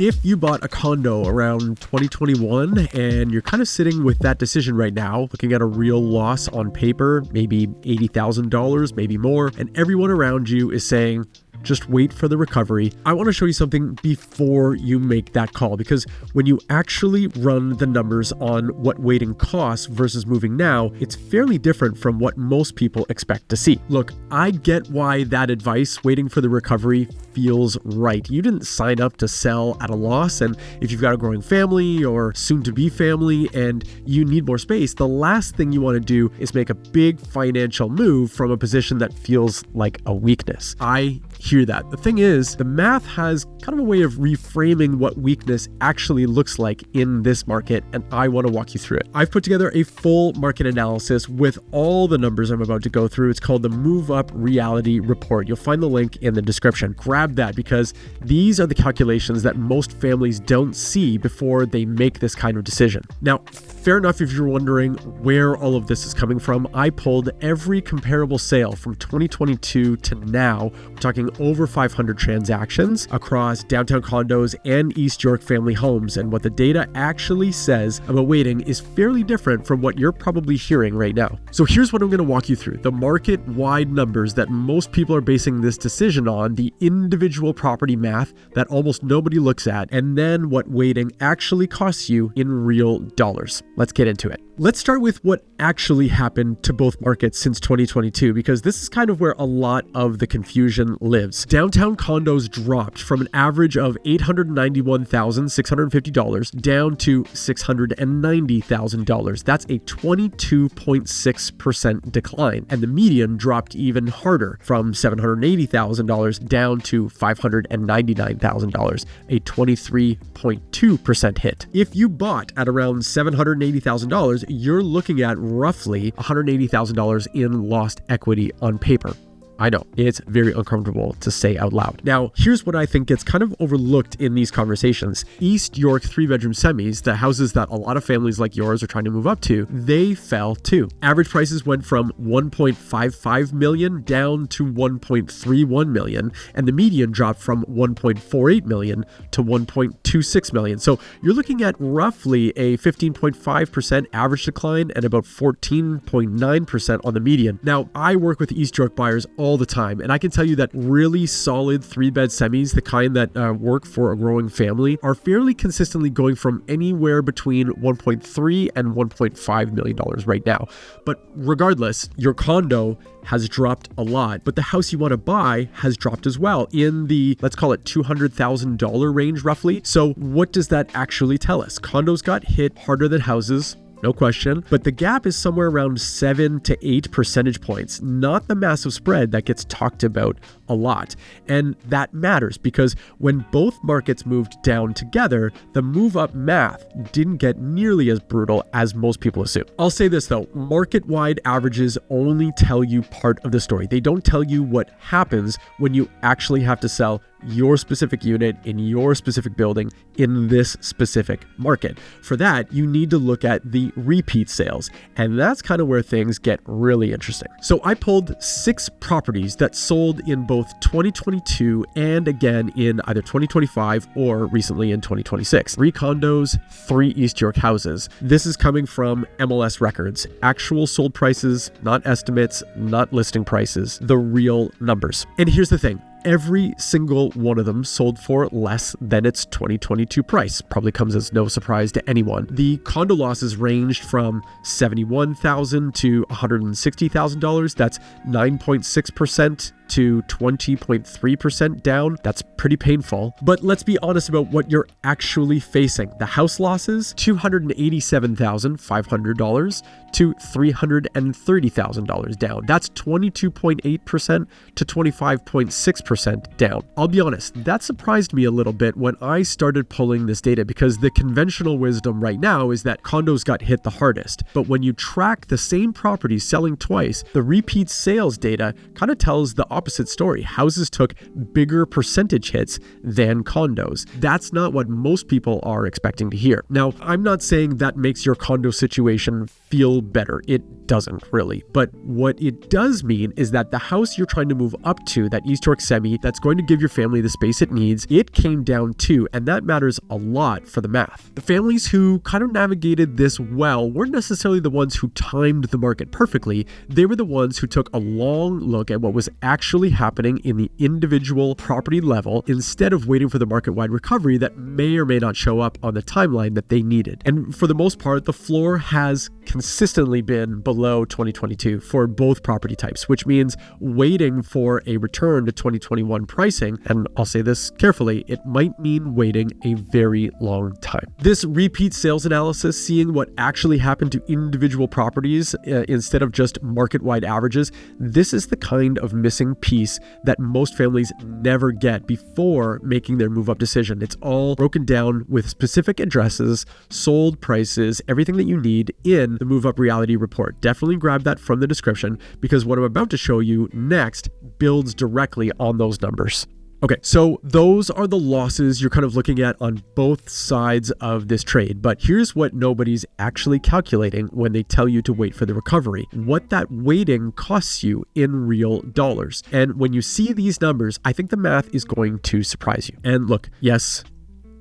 If you bought a condo around 2021 and you're kind of sitting with that decision right now, looking at a real loss on paper, maybe $80,000, maybe more, and everyone around you is saying, just wait for the recovery. I want to show you something before you make that call, because when you actually run the numbers on what waiting costs versus moving now, it's fairly different from what most people expect to see. Look, I get why that advice, waiting for the recovery, feels right. You didn't sign up to sell at a loss, and if you've got a growing family or soon-to-be family and you need more space, the last thing you want to do is make a big financial move from a position that feels like a weakness. I hear that. The thing is, the math has kind of a way of reframing what weakness actually looks like in this market, and I want to walk you through it. I've put together a full market analysis with all the numbers I'm about to go through. It's called the Move Up Reality Report. You'll find the link in the description. Grab that, because these are the calculations that most families don't see before they make this kind of decision. Now, fair enough if you're wondering where all of this is coming from. I pulled every comparable sale from 2022 to now. We're talking over 500 transactions across downtown condos and East York family homes, and what the data actually says about waiting is fairly different from what you're probably hearing right now. So here's what I'm going to walk you through: the market-wide numbers that most people are basing this decision on, the individual property math that almost nobody looks at, and then what waiting actually costs you in real dollars. Let's get into it. Let's start with what actually happened to both markets since 2022, because this is kind of where a lot of the confusion lives. Downtown condos dropped from an average of $891,650 down to $690,000. That's a 22.6% decline. And the median dropped even harder, from $780,000 down to $599,000, a 23.2% hit. If you bought at around $780,000, you're looking at roughly $180,000 in lost equity on paper. I know, it's very uncomfortable to say out loud. Now, here's what I think gets kind of overlooked in these conversations. East York 3-bedroom semis, the houses that a lot of families like yours are trying to move up to, they fell too. Average prices went from $1.55 million down to $1.31 million, and the median dropped from $1.48 million to $1.26 million. So you're looking at roughly a 15.5% average decline and about 14.9% on the median. Now, I work with East York buyers all the time, and I can tell you that really solid 3-bed semis, the kind that work for a growing family, are fairly consistently going from anywhere between $1.3 and $1.5 million right now. But regardless, your condo has dropped a lot, but the house you want to buy has dropped as well, in the, let's call it $200,000 range roughly. So what does that actually tell us? Condos got hit harder than houses, no question, but the gap is somewhere around 7 to 8 percentage points, not the massive spread that gets talked about a lot. And that matters, because when both markets moved down together, the move up math didn't get nearly as brutal as most people assume. I'll say this though, market-wide averages only tell you part of the story. They don't tell you what happens when you actually have to sell your specific unit in your specific building in this specific market. For that, you need to look at the repeat sales, and that's kind of where things get really interesting. So I pulled 6 properties that sold in both 2022 and again in either 2025 or recently in 2026. 3 condos, 3 East York houses. This is coming from MLS records, actual sold prices, not estimates, not listing prices, the real numbers. And here's the thing. Every single one of them sold for less than its 2022 price. Probably comes as no surprise to anyone. The condo losses ranged from $71,000 to $160,000. That's 9.6% to 20.3% down. That's pretty painful. But let's be honest about what you're actually facing. The house losses, $287,500 to $330,000 down. That's 22.8% to 25.6% down. I'll be honest, that surprised me a little bit when I started pulling this data, because the conventional wisdom right now is that condos got hit the hardest. But when you track the same properties selling twice, the repeat sales data kind of tells the opposite opposite story. Houses took bigger percentage hits than condos. That's not what most people are expecting to hear. Now, I'm not saying that makes your condo situation feel better. It doesn't really. But what it does mean is that the house you're trying to move up to, that East York semi, that's going to give your family the space it needs, it came down too, and that matters a lot for the math. The families who kind of navigated this well weren't necessarily the ones who timed the market perfectly. They were the ones who took a long look at what was actually happening in the individual property level instead of waiting for the market-wide recovery that may or may not show up on the timeline that they needed. And for the most part, the floor has consistently been below 2022 for both property types, which means waiting for a return to 2021 pricing, and I'll say this carefully, it might mean waiting a very long time. This repeat sales analysis, seeing what actually happened to individual properties instead of just market-wide averages, this is the kind of missing piece that most families never get before making their move-up decision. It's all broken down with specific addresses, sold prices, everything that you need in the move-up reality report. Definitely grab that from the description because what I'm about to show you next builds directly on those numbers. Okay, so those are the losses you're kind of looking at on both sides of this trade, but here's what nobody's actually calculating when they tell you to wait for the recovery, what that waiting costs you in real dollars. And when you see these numbers, I think the math is going to surprise you. And look, yes,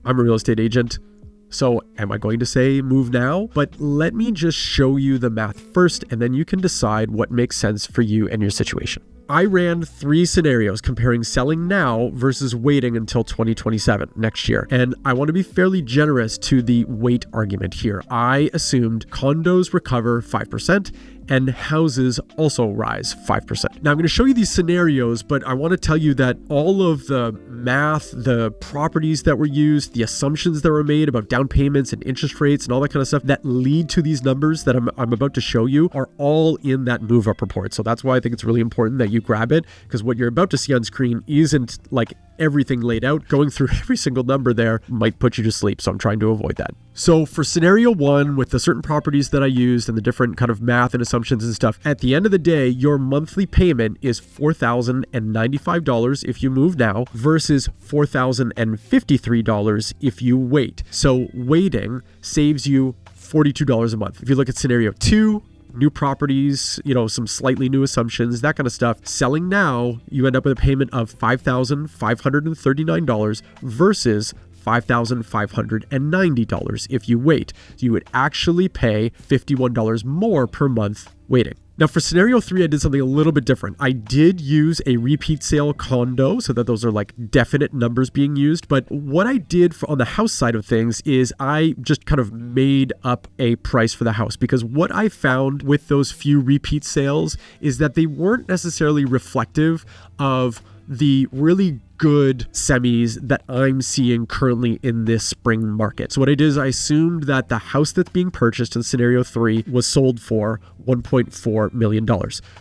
I'm a real estate agent, so am I going to say move now? But let me just show you the math first, and then you can decide what makes sense for you and your situation. I ran 3 scenarios comparing selling now versus waiting until 2027, next year. And I want to be fairly generous to the wait argument here. I assumed condos recover 5% and houses also rise 5%. Now I'm going to show you these scenarios, but I want to tell you that all of the math, the properties that were used, the assumptions that were made about down payments and interest rates and all that kind of stuff that lead to these numbers that I'm about to show you are all in that move up report. So that's why I think it's really important that you grab it, because what you're about to see on screen isn't like everything laid out. Going through every single number there might put you to sleep, so I'm trying to avoid that. So for scenario 1, with the certain properties that I used and the different kind of math and assumptions and stuff, at the end of the day, your monthly payment is $4,095 if you move now versus $4,053 if you wait. So waiting saves you $42 a month. If you look at scenario 2, new properties, some slightly new assumptions, that kind of stuff. Selling now, you end up with a payment of $5,539 versus $5,590 if you wait. So you would actually pay $51 more per month waiting. Now for scenario 3, I did something a little bit different. I did use a repeat sale condo so that those are like definite numbers being used. But what I did on the house side of things is I just kind of made up a price for the house, because what I found with those few repeat sales is that they weren't necessarily reflective of the really good semis that I'm seeing currently in this spring market. So what I did is I assumed that the house that's being purchased in scenario 3 was sold for $1.4 million.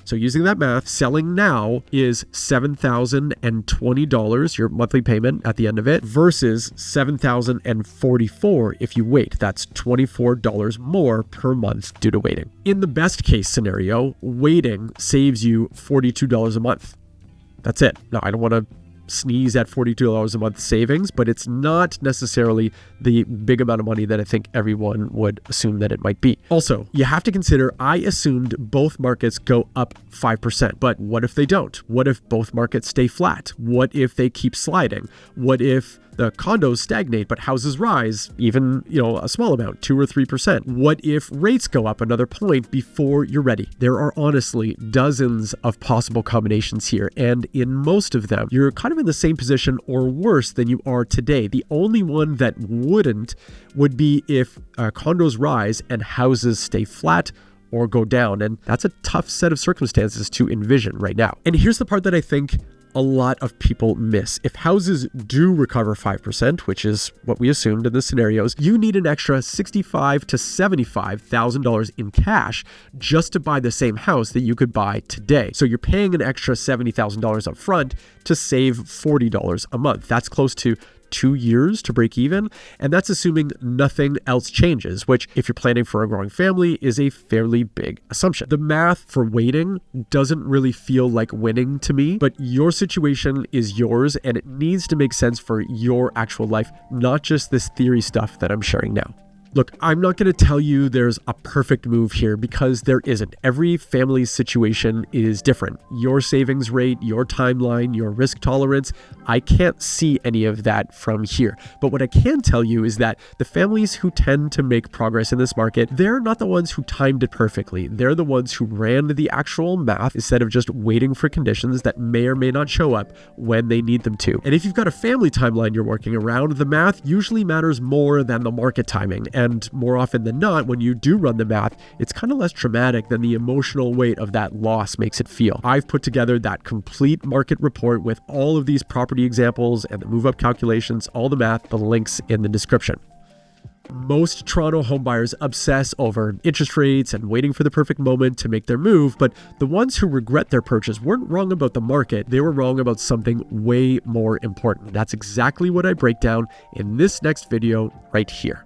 So using that math, selling now is $7,020, your monthly payment at the end of it, versus $7,044 if you wait. That's $24 more per month due to waiting. In the best case scenario, waiting saves you $42 a month. That's it. Now, I don't want to sneeze at $42 a month savings, but it's not necessarily the big amount of money that I think everyone would assume that it might be. Also, you have to consider, I assumed both markets go up 5%, but what if they don't? What if both markets stay flat? What if they keep sliding? What if the condos stagnate, but houses rise even, a small amount, 2 or 3%. What if rates go up another point before you're ready? There are honestly dozens of possible combinations here, and in most of them, you're kind of in the same position or worse than you are today. The only one that wouldn't would be if condos rise and houses stay flat or go down, and that's a tough set of circumstances to envision right now. And here's the part that I think a lot of people miss. If houses do recover 5%, which is what we assumed in the scenarios, you need an extra $65,000 to $75,000 in cash just to buy the same house that you could buy today. So you're paying an extra $70,000 up front to save $40 a month. That's close to 2 years to break even, and that's assuming nothing else changes, which, if you're planning for a growing family, is a fairly big assumption. The math for waiting doesn't really feel like winning to me, but your situation is yours and it needs to make sense for your actual life, not just this theory stuff that I'm sharing now. Look, I'm not going to tell you there's a perfect move here because there isn't. Every family's situation is different. Your savings rate, your timeline, your risk tolerance, I can't see any of that from here. But what I can tell you is that the families who tend to make progress in this market, they're not the ones who timed it perfectly. They're the ones who ran the actual math instead of just waiting for conditions that may or may not show up when they need them to. And if you've got a family timeline you're working around, the math usually matters more than the market timing. And more often than not, when you do run the math, it's kind of less traumatic than the emotional weight of that loss makes it feel. I've put together that complete market report with all of these property examples and the move-up calculations, all the math, the links in the description. Most Toronto homebuyers obsess over interest rates and waiting for the perfect moment to make their move, but the ones who regret their purchase weren't wrong about the market, they were wrong about something way more important. That's exactly what I break down in this next video right here.